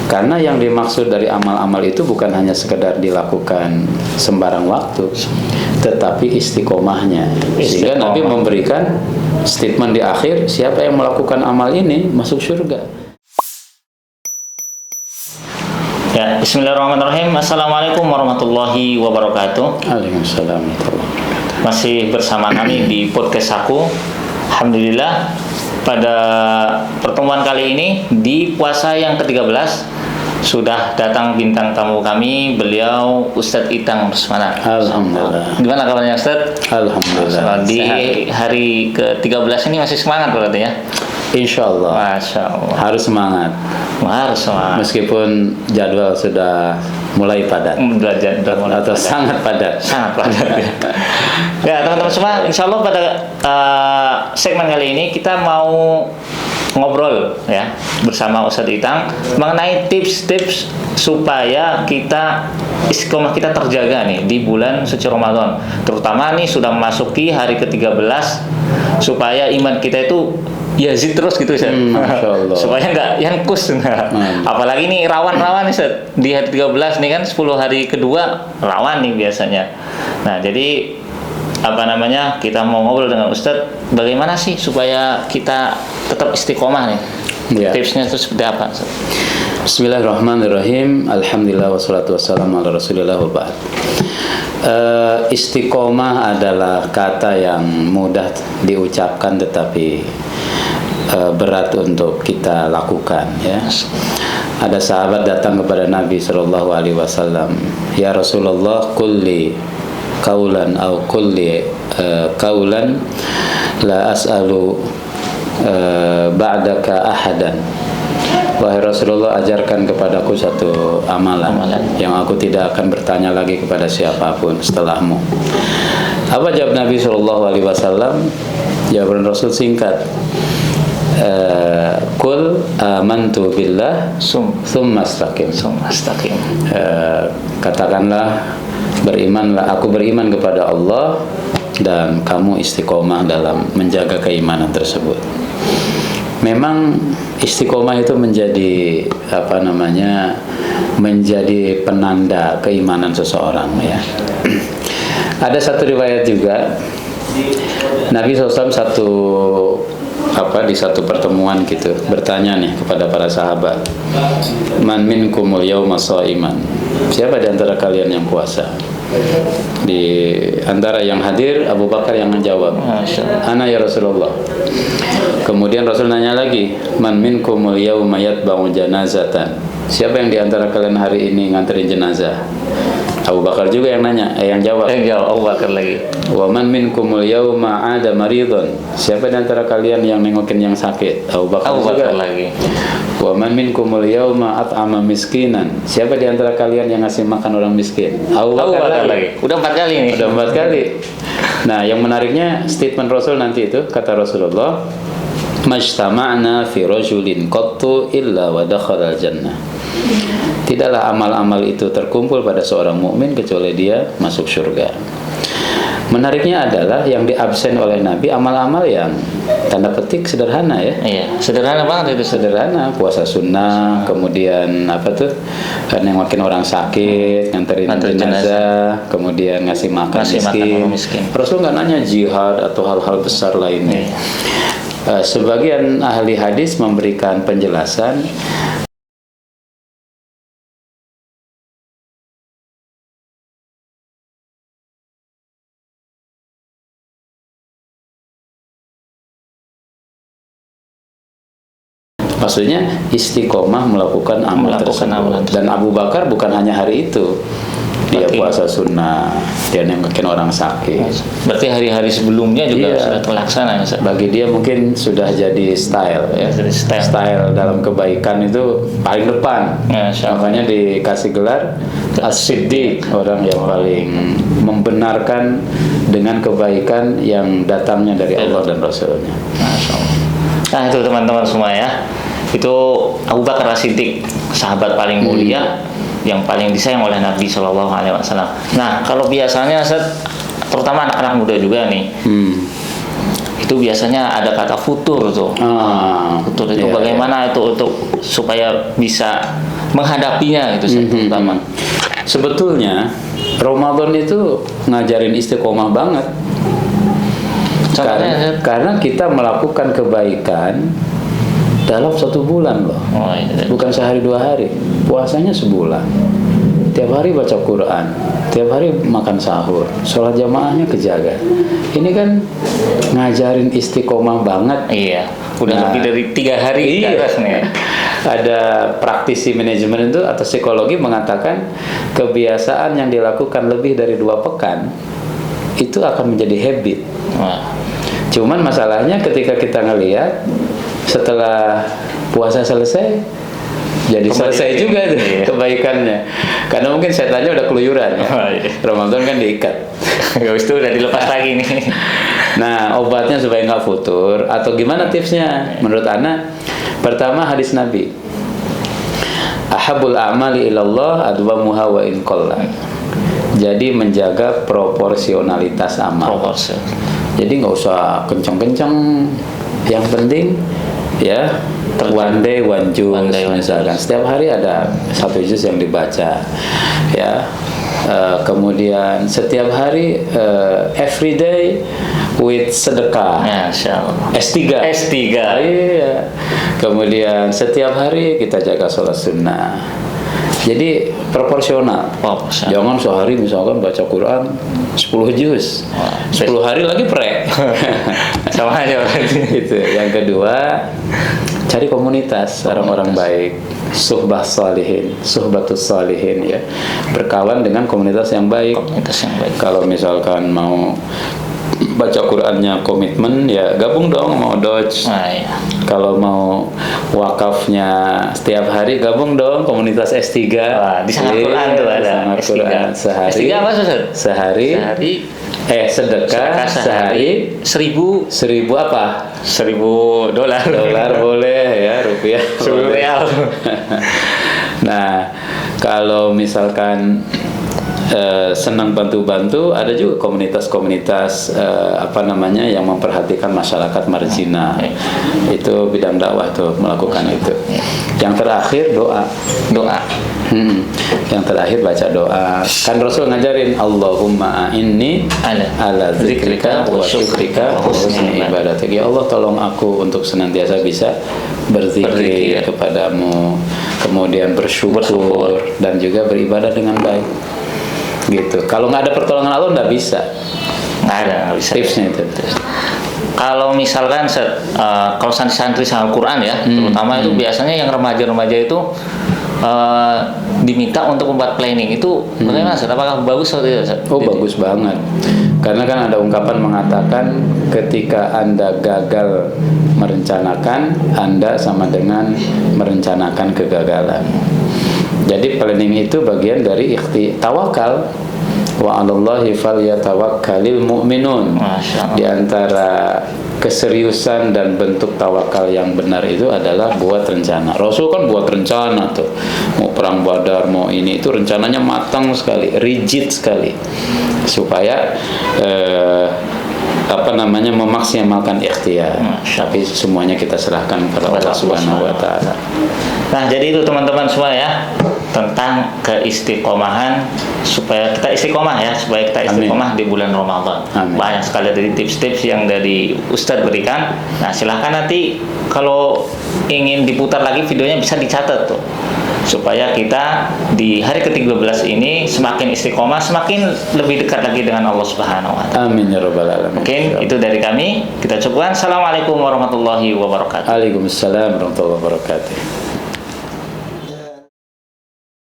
Karena yang dimaksud dari amal-amal itu bukan hanya sekedar dilakukan sembarang waktu, tetapi istiqomahnya. Sehingga Nabi memberikan statement di akhir, siapa yang melakukan amal ini masuk surga. Ya, bismillahirrahmanirrahim. Assalamualaikum warahmatullahi wabarakatuh. Waalaikumsalam warahmatullahi wabarakatuh. Masih bersama kami di podcast aku. Alhamdulillah, pada pertemuan kali ini di puasa yang ke-13 sudah datang bintang tamu kami, beliau Ustadz Itang Rusmana. Alhamdulillah. Gimana kabarnya Ustadz? Alhamdulillah. Di Sehat. hari ke-13 ini masih semangat berarti ya? Insya Allah. Masya Allah. Harus semangat. Harus semangat. Meskipun jadwal sudah mulai padat. Belajar Atau sangat padat. Sangat padat ya. Ya teman-teman semua, insya Allah pada segmen kali ini kita mau ngobrol ya bersama Ustadz Itang mengenai tips-tips supaya kita istiqomah kita terjaga nih di bulan suci Ramadan. Terutama nih sudah memasuki hari ke-13 supaya iman kita itu yazid terus gitu Ustaz. Supaya nggak yankus. Apalagi nih rawan-rawan nih Ustaz. Di hari 13 nih kan 10 hari kedua rawan nih biasanya. Nah, jadi kita mau ngobrol dengan Ustadz bagaimana sih supaya kita tetap istiqomah nih ya. Tipsnya itu seperti apa Ustadz? Bismillahirrahmanirrahim. Alhamdulillah wassalatu wassalamu ala rasulillah wa ba'd. Istiqomah adalah kata yang mudah diucapkan tetapi berat untuk kita lakukan ya. Ada sahabat datang kepada Nabi SAW, ya Rasulullah, kulli kaulan au kulli kaulan la as'alu ba'daka ahadan. Wahai Rasulullah, ajarkan kepadaku satu amalan yang aku tidak akan bertanya lagi kepada siapapun setelahmu. Apa jawab Nabi SAW? Jawaban Rasul singkat, Qul amantu billah summa astaqim. Katakanlah, aku beriman kepada Allah dan kamu istiqomah dalam menjaga keimanan tersebut. Memang istiqomah itu menjadi menjadi penanda keimanan seseorang ya. Ada satu riwayat juga Nabi SAW di satu pertemuan gitu bertanya nih kepada para sahabat, man minkumul yauma shaiman, siapa di antara kalian yang puasa? Di antara yang hadir Abu Bakar yang menjawab, ana ya Rasulullah. Kemudian Rasul nanya lagi, man minkumul yauma yatba'u janazatan, siapa yang di antara kalian hari ini nganterin jenazah? Abu Bakar juga yang nanya, yang jawab Abu Bakar lagi. Wa man minkumul yauma 'ada maridun, siapa di antara kalian yang nengokin yang sakit? Abu Bakar juga lagi. Wa man minkumul yauma at'ama miskinan, siapa di antara kalian yang ngasih makan orang miskin? Abu Bakar lagi. Udah 4 kali nih. Udah 4 kali. Nah, yang menariknya statement Rasul nanti itu, kata Rasulullah, majtama'na fi rajulin qattu illa wa dakhala al-jannah. Tidaklah amal-amal itu terkumpul pada seorang mukmin kecuali dia masuk surga. Menariknya adalah yang diabsen oleh Nabi amal-amal yang tanda petik sederhana ya. Iya, sederhana banget itu. Sederhana, puasa sunnah, kemudian nengokin orang sakit, nganterin jenazah, kemudian ngasih makan miskin. Rasul nggak nanya jihad atau hal-hal besar lainnya. Sebagian ahli hadis memberikan penjelasan, maksudnya istiqomah melakukan amal tersebut. Dan Abu Bakar bukan hanya hari itu, dia puasa sunnah, dia nengokin orang sakit. Berarti hari-hari sebelumnya juga sudah terlaksana ya. Bagi dia mungkin sudah jadi style ya. Style dalam kebaikan itu paling depan. Makanya dikasih gelar As-Siddiq, orang yang paling membenarkan dengan kebaikan yang datangnya dari Allah dan Rasulnya. Nah itu teman-teman semua ya, itu Abu Bakar As-Siddiq, sahabat paling mulia yang paling disayang oleh Nabi SAW. Nah kalau biasanya terutama anak-anak muda juga nih, itu biasanya ada kata futur tuh. Futur itu bagaimana itu untuk supaya bisa menghadapinya itu terutama. Sebetulnya Ramadan itu ngajarin istiqomah banget. Karena kita melakukan kebaikan dalam 1 bulan loh. Oh, iya. Bukan sehari 2 hari. Puasanya sebulan. Tiap hari baca Quran, tiap hari makan sahur, sholat jamaahnya kejaga. Ini kan ngajarin istiqomah banget. Iya, udah lebih dari 3 hari ke atas nih. Ada praktisi manajemen itu atau psikologi mengatakan kebiasaan yang dilakukan lebih dari 2 pekan itu akan menjadi habit. Wah. Cuman masalahnya ketika kita ngelihat setelah puasa selesai, jadi selesai juga tuh kebaikannya. Karena mungkin setannya udah keluyuran ya. Ramadan kan diikat. Habis itu udah dilepas lagi nih. Nah, obatnya supaya nggak futur atau gimana tipsnya? Menurut Ana, pertama hadis Nabi. Ahabul a'mali ilallah adwamuha wa in qalla. Jadi menjaga proporsionalitas amal. Jadi nggak usah kencang-kencang. Yang penting ya one day one juice misalkan. Setiap hari ada 1 juz yang dibaca. Ya. Kemudian setiap hari every day with sedekah. S3. Iya. Kemudian setiap hari kita jaga sholat sunnah. Jadi proporsional. Jangan sehari misalkan baca Quran 10 juz. 10 hari lagi pre. Sama aja berarti. Gitu. Yang kedua, cari komunitas orang-orang baik. Suhbatus salihin ya. Berkawan dengan komunitas yang baik. Kalau misalkan mau baca Qurannya komitmen ya gabung dong mau Dodge. Iya. Kalau mau wakafnya setiap hari gabung dong komunitas S3. Wah, di Sangat Quran tuh ada S3. Sehari. S3 apa Ustaz? Sehari. Sedekah sehari 1000 apa? $1.000. Dolar boleh ya, rupiah. 10 real. Nah, kalau misalkan senang bantu-bantu, ada juga komunitas-komunitas yang memperhatikan masyarakat marginal. Itu bidang dakwah tuh melakukan itu. Yang terakhir doa. Yang terakhir baca doa. Kan Rasul ngajarin Allahumma a'inni ala dzikrika wa syukrika wa husni ibadatik. Ya Allah, tolong aku untuk senantiasa bisa berzikir kepadamu, kemudian bersyukur dan juga beribadah dengan baik. Gitu. Kalau nggak ada pertolongan Allah nggak bisa. Nggak bisa. Tipsnya itu. Kalau misalkan kalau santri-santri Al-Quran ya, terutama itu biasanya yang remaja-remaja itu diminta untuk membuat planning itu bagaimana Ustaz? Apakah bagus atau tidak Ustaz? Oh, bagus banget. Karena kan ada ungkapan mengatakan ketika Anda gagal merencanakan, Anda sama dengan merencanakan kegagalan. Jadi planning itu bagian dari tawakal. Wa 'alallahi falyatawakkalul mu'minun. Di antara keseriusan dan bentuk tawakal yang benar itu adalah buat rencana. Rasul kan buat rencana tuh. Mau perang Badar, mau ini itu rencananya matang sekali, rigid sekali. Supaya memaksimalkan ikhtiar. Tapi semuanya kita serahkan kepada Allah Subhanahu wa taala. Nah, jadi itu teman-teman semua ya, tentang keistiqomahan supaya kita istiqomah ya, supaya kita istiqomah di bulan Ramadan. Banyak sekali dari tips-tips yang dari Ustadz berikan. Nah, silahkan nanti kalau ingin diputar lagi videonya bisa dicatat tuh, supaya kita di hari ke-13 ini semakin istiqomah, semakin lebih dekat lagi dengan Allah Subhanahu wa taala. Amin ya rabbal alamin. Mungkin itu dari kami. Kita cukupkan. Assalamualaikum warahmatullahi wabarakatuh. Waalaikumsalam warahmatullahi wabarakatuh.